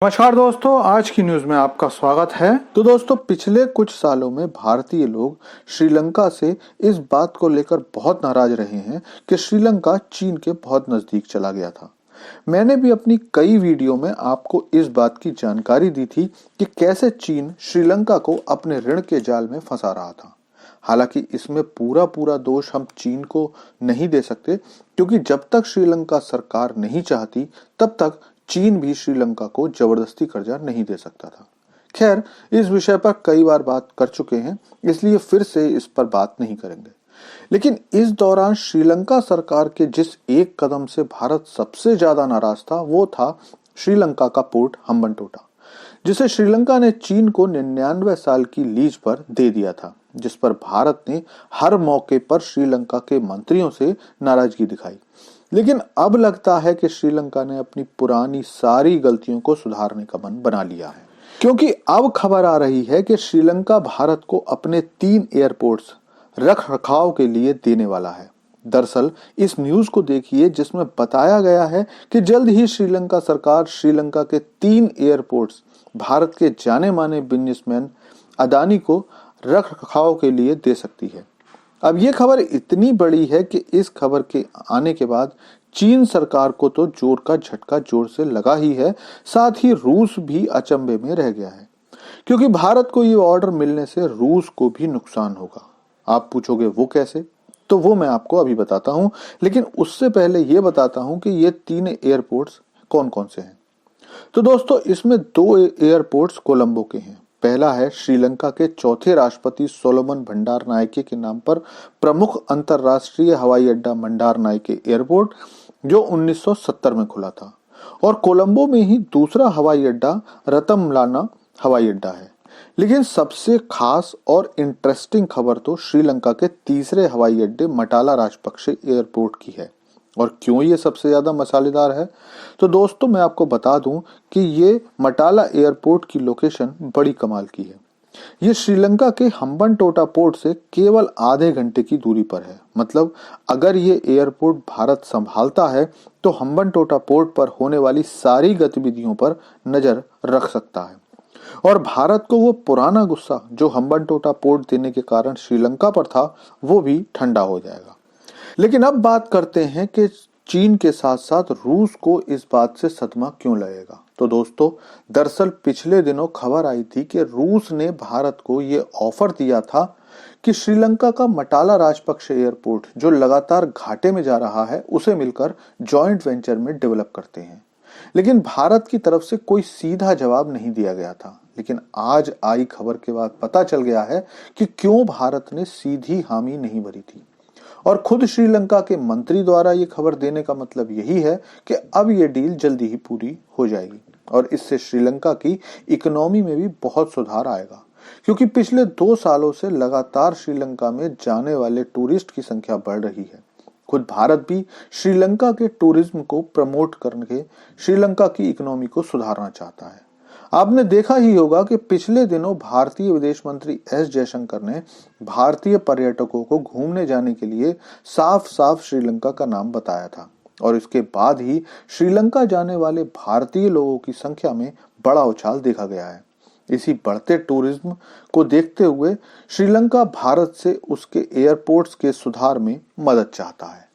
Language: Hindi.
नमस्कार दोस्तों, आज की न्यूज में आपका स्वागत है। तो दोस्तों, पिछले कुछ सालों में भारतीय लोग श्रीलंका से इस बात को लेकर बहुत नाराज रहे हैं कि श्रीलंका चीन के बहुत नजदीक चला गया था। मैंने भी अपनी कई वीडियो में आपको इस बात की जानकारी दी थी कि कैसे चीन श्रीलंका को अपने ऋण के जाल में फंसा रहा था। हालांकि इसमें पूरा दोष हम चीन को नहीं दे सकते, क्योंकि जब तक श्रीलंका सरकार नहीं चाहती तब तक चीन भी श्रीलंका को जबरदस्ती कर्जा नहीं दे सकता था। खैर, इस विषय पर कई बार बात कर चुके हैं, इसलिए फिर से इस पर बात नहीं करेंगे। लेकिन इस दौरान श्रीलंका सरकार के जिस एक कदम से भारत सबसे ज्यादा नाराज था, वो था श्रीलंका का पोर्ट हम्बनटोटा, जिसे श्रीलंका ने चीन को 99 साल की लीज पर दे दिया था, जिस पर भारत ने हर मौके पर श्रीलंका के मंत्रियों से नाराजगी दिखाई। लेकिन अब लगता है कि श्रीलंका ने अपनी पुरानी सारी गलतियों को सुधारने का मन बना लिया है, क्योंकि अब खबर आ रही है कि श्रीलंका भारत को अपने 3 एयरपोर्ट्स रख रखाव के लिए देने वाला है। दरअसल इस न्यूज को देखिए, जिसमें बताया गया है कि जल्द ही श्रीलंका सरकार श्रीलंका के 3 एयरपोर्ट्स भारत के जाने माने बिजनेसमैन अदानी को रख रखाव के लिए दे सकती है। अब ये खबर इतनी बड़ी है कि इस खबर के आने के बाद चीन सरकार को तो जोर का झटका जोर से लगा ही है, साथ ही रूस भी अचंभे में रह गया है, क्योंकि भारत को ये ऑर्डर मिलने से रूस को भी नुकसान होगा। आप पूछोगे वो कैसे? तो वो मैं आपको अभी बताता हूं, लेकिन उससे पहले ये बताता हूं कि ये 3 एयरपोर्ट्स कौन कौन से हैं। तो दोस्तों, इसमें 2 एयरपोर्ट्स कोलंबो के हैं। पहला है श्रीलंका के चौथे राष्ट्रपति सोलोमन भंडारनायके के नाम पर प्रमुख अंतरराष्ट्रीय हवाई अड्डा भंडारनायके एयरपोर्ट, जो 1970 में खुला था। और कोलंबो में ही दूसरा हवाई अड्डा रतमलाना हवाई अड्डा है। लेकिन सबसे खास और इंटरेस्टिंग खबर तो श्रीलंका के तीसरे हवाई अड्डे मटाला राजपक्षे एयरपोर्ट की है। और क्यों ये सबसे ज्यादा मसालेदार है? तो दोस्तों, मैं आपको बता दूं कि ये मटाला एयरपोर्ट की लोकेशन बड़ी कमाल की है। ये श्रीलंका के हम्बनटोटा पोर्ट से केवल आधे घंटे की दूरी पर है। मतलब अगर ये एयरपोर्ट भारत संभालता है तो हम्बनटोटा पोर्ट पर होने वाली सारी गतिविधियों पर नजर रख सकता है। और भारत को वो पुराना गुस्सा जो हम्बनटोटा पोर्ट देने के कारण श्रीलंका पर था, वो भी ठंडा हो जाएगा। लेकिन अब बात करते हैं कि चीन के साथ साथ रूस को इस बात से सदमा क्यों लगेगा। तो दोस्तों, दरअसल पिछले दिनों खबर आई थी कि रूस ने भारत को ये ऑफर दिया था कि श्रीलंका का मटाला राजपक्षे एयरपोर्ट, जो लगातार घाटे में जा रहा है, उसे मिलकर जॉइंट वेंचर में डेवलप करते हैं। लेकिन भारत की तरफ से कोई सीधा जवाब नहीं दिया गया था। लेकिन आज आई खबर के बाद पता चल गया है कि क्यों भारत ने सीधी हामी नहीं भरी थी। और खुद श्रीलंका के मंत्री द्वारा ये खबर देने का मतलब यही है कि अब ये डील जल्दी ही पूरी हो जाएगी और इससे श्रीलंका की इकोनॉमी में भी बहुत सुधार आएगा, क्योंकि पिछले 2 सालों से लगातार श्रीलंका में जाने वाले टूरिस्ट की संख्या बढ़ रही है। खुद भारत भी श्रीलंका के टूरिज्म को प्रमोट करके श्रीलंका की इकोनॉमी को सुधारना चाहता है। आपने देखा ही होगा कि पिछले दिनों भारतीय विदेश मंत्री एस जयशंकर ने भारतीय पर्यटकों को घूमने जाने के लिए साफ साफ श्रीलंका का नाम बताया था, और इसके बाद ही श्रीलंका जाने वाले भारतीय लोगों की संख्या में बड़ा उछाल देखा गया है। इसी बढ़ते टूरिज्म को देखते हुए श्रीलंका भारत से उसके एयरपोर्ट्स के सुधार में मदद चाहता है।